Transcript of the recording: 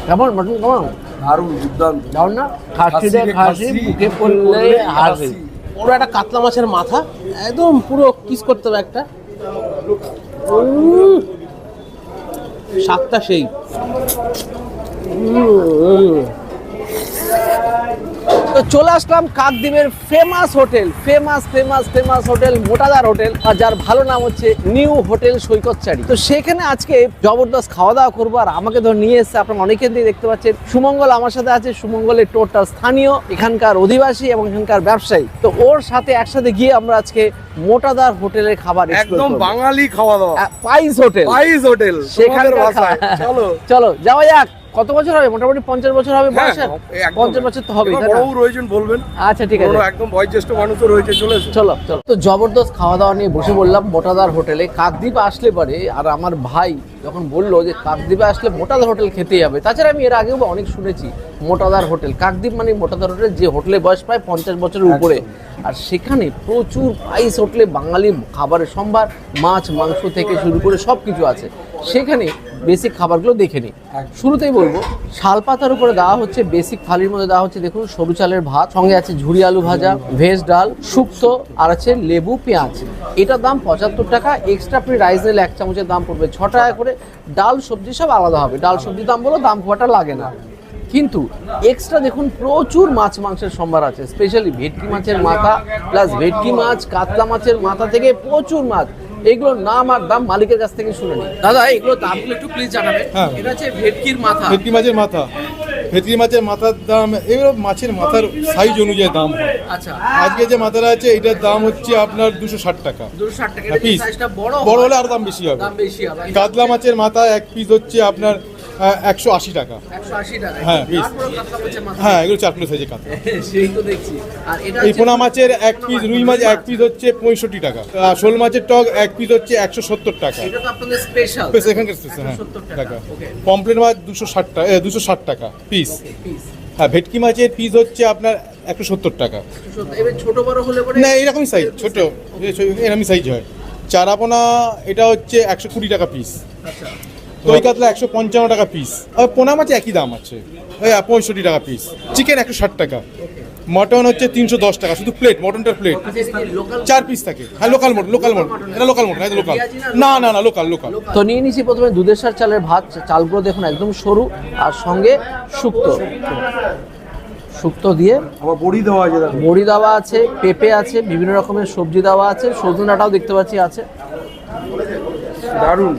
কেমন মটন কেমন? দারুণ, দুর্দান্ত। দারুণ না? খাসি মুখে পড়লে হাসি। পুরো একটা কাতলা মাছের মাথা, একদম পুরো কিস করতে হবে একটা। স্বাদটা সেই। তো চলে আসলাম কাকদ্বীপের ফেমাস হোটেল মোটাদার হোটেল, আর যার ভালো নাম হচ্ছে নিউ হোটেল সৈকতচারী। তো সেখানে আজকে জবরদস্ত খাওয়া দাওয়া করবো। আর আমাকে ধর নিয়ে এসছে, আপনারা অনেকের দিয়ে দেখতে পাচ্ছেন, সুমঙ্গল আমার সাথে আছে। সুমঙ্গলের টোটাল স্থানীয় এখানকার অধিবাসী এবং এখানকার ব্যবসায়ী। তো ওর সাথে একসাথে গিয়ে আমরা আজকে মোটাদার হোটেলের খাবার একদম বাঙালি খাওয়া দাওয়া, পাইস হোটেল সেখানে চলো যাওয়া যাক। কত বছর হবে? মোটামুটি 50 বছর হবে বয়স। 50 বছর তো হবে। বড়ও রয়েছেন বলবেন। আচ্ছা ঠিক আছে, একদম বয়োজ্যেষ্ঠ মানুষও রয়েছে। চলো। তো জবরদস্ত খাওয়া দাওয়া নিয়ে বসে বললাম মোটাদার হোটেলে। কাকদ্বীপ আসলে পরে, আর আমার ভাই যখন বললো যে কাকদ্বীপে আসলে মোটাদার হোটেল খেতেই হবে। তাছাড়া আমি এর আগেও অনেক শুনেছি মোটাদার হোটেল। কাকদ্বীপ মানে মোটাদার হোটেল, যে হোটেলে বয়স প্রায় 50 বছরের উপরে। আর সেখানে প্রচুর পাইস হোটেলে বাঙালি খাবারের সম্ভার, মাছ মাংস থেকে শুরু করে সব কিছু আছে। সেখানে বেসিক খাবারগুলো দেখে নিই। শুরুতেই বলবো, শালপাতার উপরে দেওয়া হচ্ছে বেসিক থালির মধ্যে দেওয়া হচ্ছে দেখুন সরু চালের ভাত, সঙ্গে আছে ঝুরি আলু ভাজা, ভেজ ডাল, শুক্তো, আর আছে লেবু পেঁয়াজ। এটার দাম 75 টাকা। এক্সট্রা আপনি রাইস নিলে 1 চামচের দাম পড়বে 6 টাকা করে। ডাল সবজি সব আলাদা হবে। ডাল সবজির দাম বলো, দাম খুব একটা লাগে না। কিন্তু এক্সট্রা দেখুন প্রচুর মাছ মাংসের সম্ভার আছে। স্পেশালি ভেটকি মাছের মাথা, প্লাস ভেটকি মাছ, কাতলা মাছের মাথা থেকে প্রচুর মাছ। এগুলোর নাম আর দাম মালিকের কাছ থেকে শুনে নিই। দাদা এগুলোর দামগুলো একটু প্লিজ জানাবেন। এটা হচ্ছে ভেটকির মাথা। ভেটকি মাছের মাথার দাম, এগুলো মাছের মাথার সাইজ অনুযায়ী দাম হয়। আচ্ছা, আজকে যে মাথাটা আছে এটার দাম হচ্ছে আপনার 260 টাকা। 260 টাকা পিস। সাইজটা বড় হলে আর দাম বেশি হবে। কাতলা মাছের মাথা এক পিস হচ্ছে আপনার 180 টাকা। 180 টাকা। হ্যাঁ পিস। হ্যাঁ এগুলো 4 কিলো সাইজের কাতলা। সেই তো দেখছি। আর এটা এই পোনা মাছের এক পিস, রুই মাছ এক পিস হচ্ছে 65 টাকা। শোল মাছের টক এক পিস হচ্ছে 170 টাকা। এটা তো আপনাদের স্পেশাল। এখানকার স্পেশাল। হ্যাঁ টাকা। পমফ্রেট মাছ 260 টাকা পিস। হ্যাঁ ভেটকি মাছের পিস হচ্ছে আপনার 170 টাকা। এবার ছোট বড় হলে পরে না এরকমই সাইজ, ছোট এরকমই সাইজ হয়। চারাপোনা এটা হচ্ছে 120 টাকা পিস। আচ্ছা, দই কাতলা 155 টাকা পিস। আর পোনা মাছ একই দাম আছে, 65 টাকা পিস। চিকেন 160 টাকা। মটন হচ্ছে 310 টাকা শুধু প্লেট, মটনটার প্লেট 4 পিস থাকে। হ্যাঁ লোকাল মটন, এটা লোকাল মটন, এটা লোকাল না লোকাল। তো নিয়ে নিয়েছি প্রথমে দুধের সার চালের ভাত। চালগুলো দেখুন একদম সরু, আর সঙ্গে শুক্তো দিয়ে আবার বড়ি দেওয়া আছে। বড়ি দেওয়া আছে, পেঁপে আছে, বিভিন্ন রকমের সবজি দেওয়া আছে, সজনে ডাঁটাও দেখতে পাচ্ছি আছে। দারুণ।